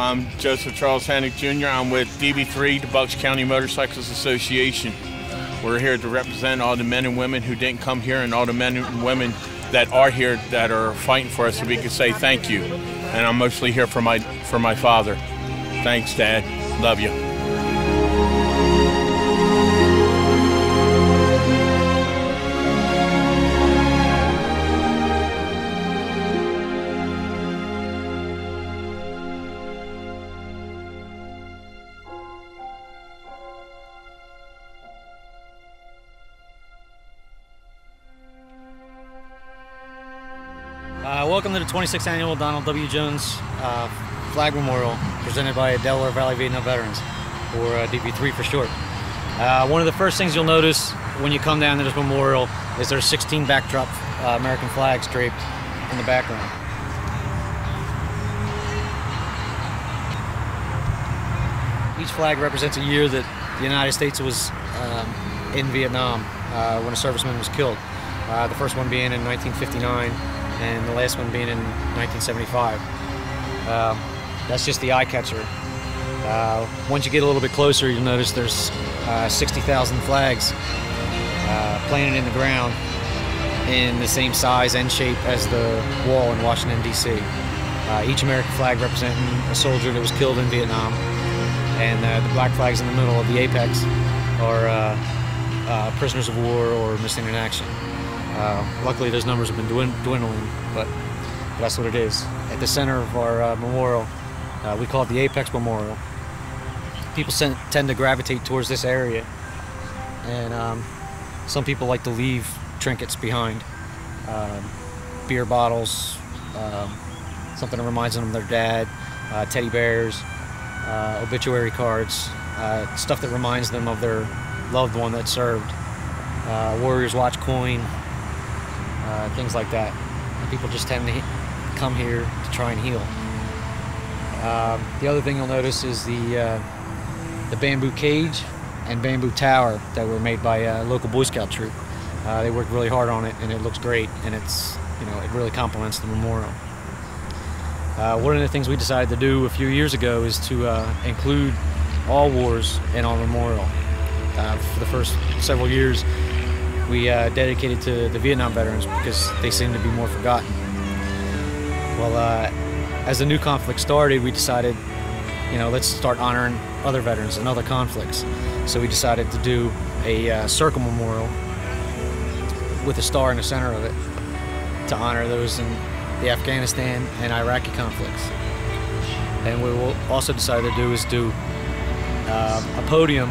I'm Joseph Charles Hannick Jr. I'm with DV3, the Bucks County Motorcycles Association. We're here to represent all the men and women who didn't come here and all the men and women that are here that are fighting for us so we can say thank you. And I'm mostly here for my father. Thanks, Dad. Love you. Welcome to the 26th Annual Donald W. Jones Flag Memorial, presented by Delaware Valley Vietnam Veterans, or DV3 for short. One of the first things you'll notice when you come down to this memorial is there's 16 backdrop American flags draped in the background. Each flag represents a year that the United States was in Vietnam when a serviceman was killed. The first one being in 1959. And the last one being in 1975. That's just the eye catcher. Once you get a little bit closer, you'll notice there's 60,000 flags planted in the ground in the same size and shape as the wall in Washington, D.C. Each American flag representing a soldier that was killed in Vietnam, and the black flags in the middle of the apex are prisoners of war or missing in action. Luckily, those numbers have been dwindling, but that's what it is. At the center of our memorial, we call it the Apex Memorial. People tend to gravitate towards this area, and some people like to leave trinkets behind. Beer bottles, something that reminds them of their dad, teddy bears, obituary cards, stuff that reminds them of their loved one that served, Warriors Watch coin, things like that. And people just tend to come here to try and heal. The other thing you'll notice is the bamboo cage and bamboo tower that were made by a local Boy Scout troop. They worked really hard on it, and it looks great, and it's, it really complements the memorial. One of the things we decided to do a few years ago is to include all wars in our memorial. For the first several years, we dedicated to the Vietnam veterans because they seem to be more forgotten. Well, as the new conflict started, we decided, let's start honoring other veterans and other conflicts. So we decided to do a circle memorial with a star in the center of it to honor those in the Afghanistan and Iraqi conflicts. And what we'll also decide to do is do a podium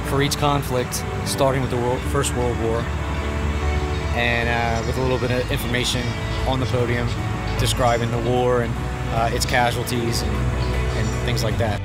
for each conflict, starting with the First World War, and with a little bit of information on the podium describing the war and its casualties and things like that.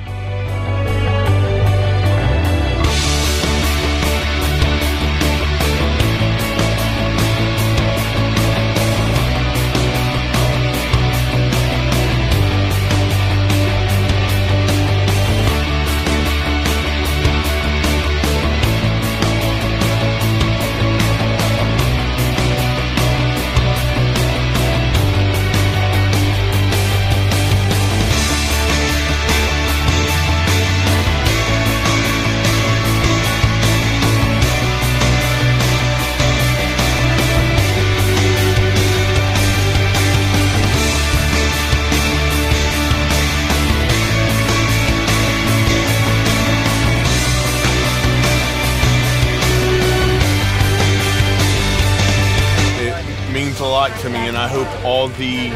A lot to me, and I hope all the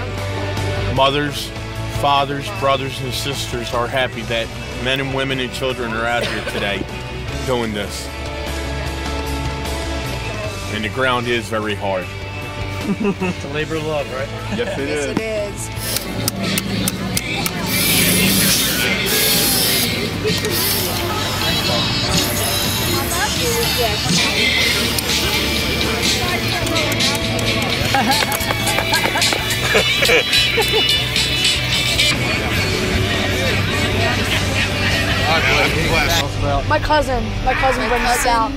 mothers, fathers, brothers, and sisters are happy that men and women and children are out here today doing this. And the ground is very hard. It's a labor of love, right? Yes, it is. Yes, it is. My cousin brings us out.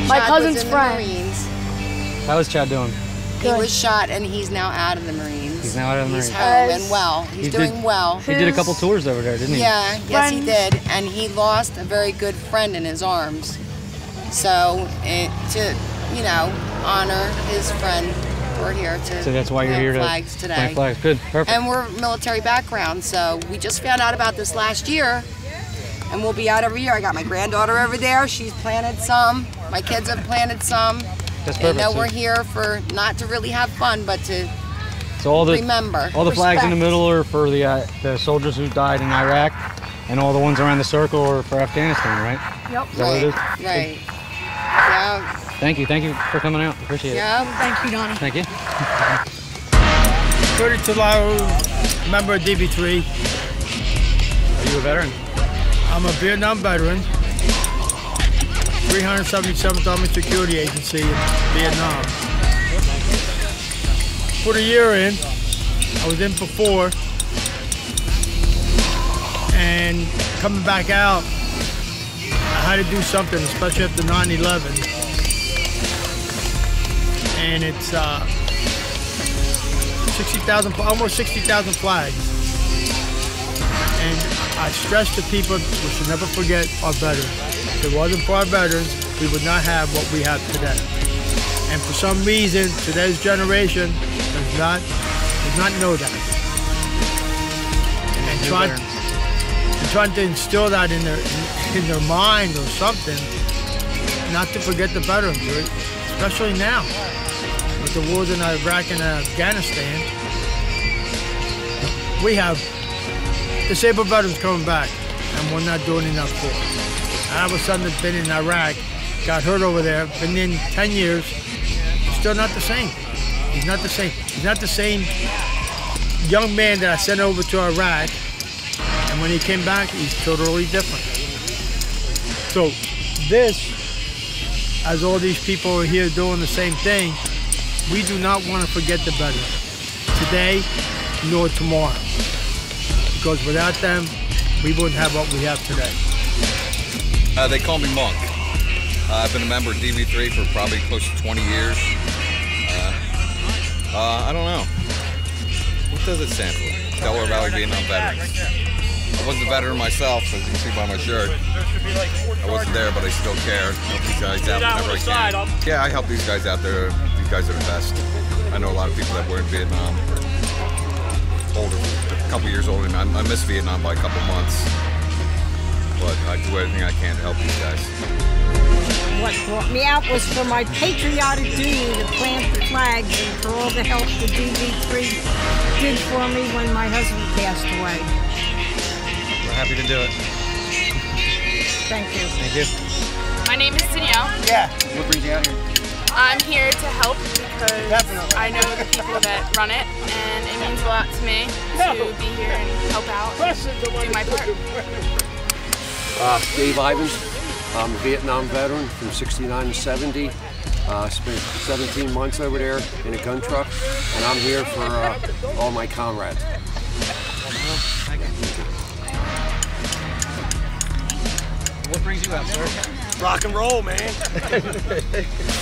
My cousin's friend. Marines. How is Chad doing? He was shot and he's now out of the Marines. He's now out of the Marines. He's home and well. He's doing well. He did a couple tours over there, didn't he? Yeah, yes he did. And he lost a very good friend in his arms. So to, you know, honor his friend, we're here to So that's why you're here to flags today. plant flags. Good, perfect. And we're military background, so we just found out about this last year. And we'll be out every year. I got my granddaughter over there. She's planted some. My kids have planted some. That's They perfect. know we're here for not to really have fun, but to So all the remember. all the flags in the Respect. middle are for the soldiers who died in Iraq, and all the ones around the circle are for Afghanistan, right? Yep. Is that what it is? Right. Yeah. Thank you for coming out. Appreciate it. Yeah. Thank you, Donnie. Thank you. Cody Delaware, member of DV3. Are you a veteran? I'm a Vietnam veteran, 377th Army Security Agency in Vietnam. Put a year in, I was in for 4, and coming back out, I had to do something, especially after 9/11. And it's 60,000, almost 60,000 flags. And I stress to people, we should never forget our veterans. If it wasn't for our veterans, we would not have what we have today. And for some reason, today's generation does not know that. And trying to instill that in their mind or something, not to forget the veterans, especially now with the wars in Iraq and Afghanistan. We have disabled veterans coming back, and we're not doing enough for them. I have a son that's been in Iraq, got hurt over there, been in 10 years, still not the same. He's not the same. He's not the same young man that I sent over to Iraq, and when he came back, he's totally different. So this, as all these people are here doing the same thing, we do not want to forget the veterans, today nor tomorrow. Because without them, we wouldn't have what we have today. They call me Monk. I've been a member of DV3 for probably close to 20 years. I don't know. What does it stand for? Delaware Valley Vietnam Veterans. I wasn't a veteran myself, as you can see by my shirt. I wasn't there, but I still care. Help these guys out whenever I can. Yeah, I help these guys out there. These guys are the best. I know a lot of people that were in Vietnam. Older, a couple years older than me. I missed Vietnam by a couple months, but I do everything I can to help these guys. What brought me out was for my patriotic duty to plant the flags and for all the help the DV3 did for me when my husband passed away. We're happy to do it. Thank you. Thank you. My name is Danielle. Yeah. What brings you out here? I'm here to help because I know the people that run it, and it means a lot to me to be here and help out and do my part. Dave Ivins. I'm a Vietnam veteran from 69 to 70. Spent 17 months over there in a gun truck, and I'm here for all my comrades. What brings you out, sir? Rock and roll, man.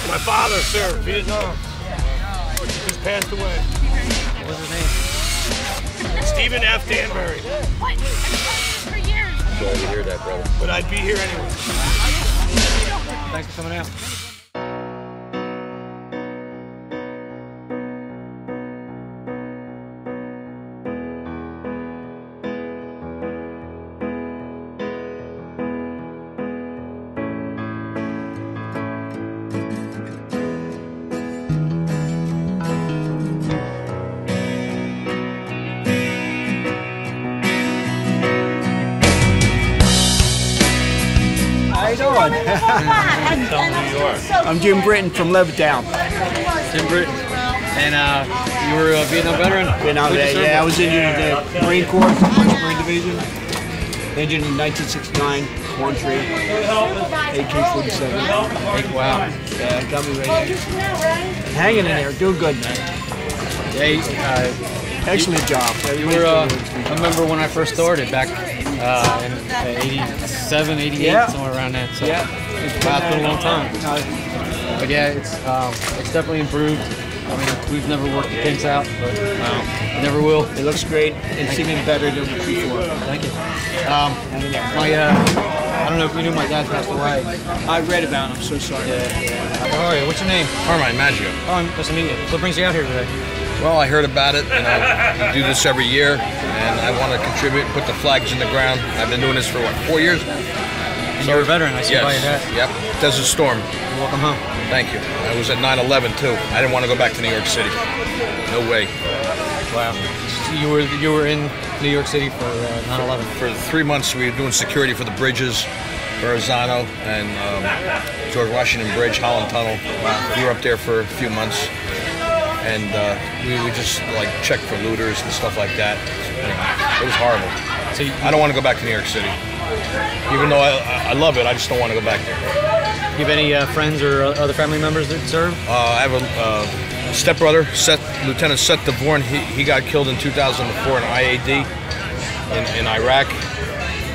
My father served Vietnam. He just passed away. What was his name? Stephen F. Danbury. Sorry to hear that, brother. But I'd be here anyway. Thanks for coming out. on? I'm Jim Britton from Levittown. Jim Britton. And you were a Vietnam veteran? Vietnam veteran, yeah. I was injured in the Marine Corps, 1st Marine Division. Injured in 1969, Corn Tree, AK-47. Wow. Yeah, got me ready. Hanging in there, doing good, man. Yeah, excellent job. You were, I remember when I first started back in 87, 88, somewhere around that. So yeah. It's been a long time. But yeah, it's definitely improved. I mean, we've never worked the kinks out, but never will. It looks great and it's even better than before. Thank you. I don't know if you knew my dad passed away. I read about him, I'm so sorry. How are you? What's your name? Carmine Maggio. Oh, nice to meet you. What brings you out here today? Well, I heard about it, and I do this every year, and I want to contribute and put the flags in the ground. I've been doing this for, what, 4 years? And you're a veteran, I see by your hat. Yep, Desert Storm. Welcome home. Thank you. I was at 9/11 too. I didn't want to go back to New York City. No way. Wow. You were in New York City for 9/11. For 3 months, we were doing security for the bridges, Verrazano and George Washington Bridge, Holland Tunnel. We were up there for a few months, and we just like checked for looters and stuff like that. It was horrible. So I don't want to go back to New York City. Even though I love it, I just don't want to go back there. Do you have any friends or other family members that serve? I have a stepbrother, Lieutenant Seth DeVorn. He got killed in 2004 in IAD in Iraq,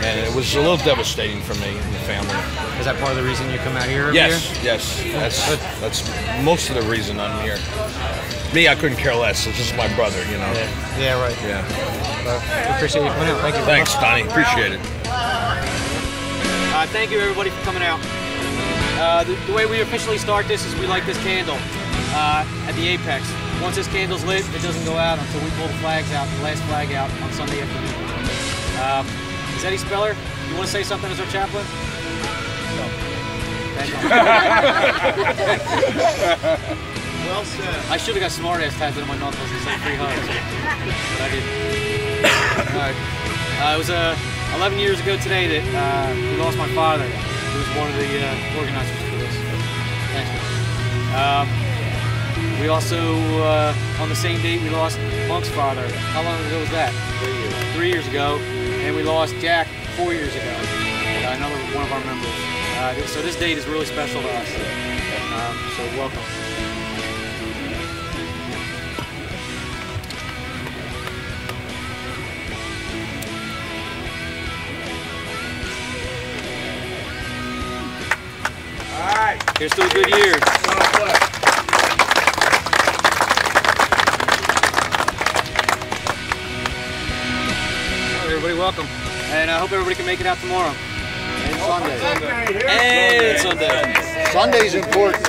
and it was a little devastating for me and the family. Is that part of the reason you come out here every year? Yes. That's most of the reason I'm here. Me, I couldn't care less. It's just my brother, you know. Yeah, right. Yeah. We appreciate you coming out. Thank you. Thanks, Donnie. Appreciate it. Thank you, everybody, for coming out. The way we officially start this is we light this candle at the apex. Once this candle's lit, it doesn't go out until we pull the flags out, the last flag out on Sunday afternoon. Is Eddie Speller, you want to say something as our chaplain? No. Thank you. Well said. I should have got smart-ass tattooed on my knuckles and said free hugs, but I didn't. It was 11 years ago today that we lost my father, who was one of the organizers for this. Thanks, man. We also, on the same date, we lost Monk's father. How long ago was that? 3 years. 3 years ago. And we lost Jack 4 years ago. Another one of our members. So this date is really special to us. So welcome. All right. Here's to a good year. Everybody welcome. And I hope everybody can make it out tomorrow. And Sunday. And Sunday. Sunday's important.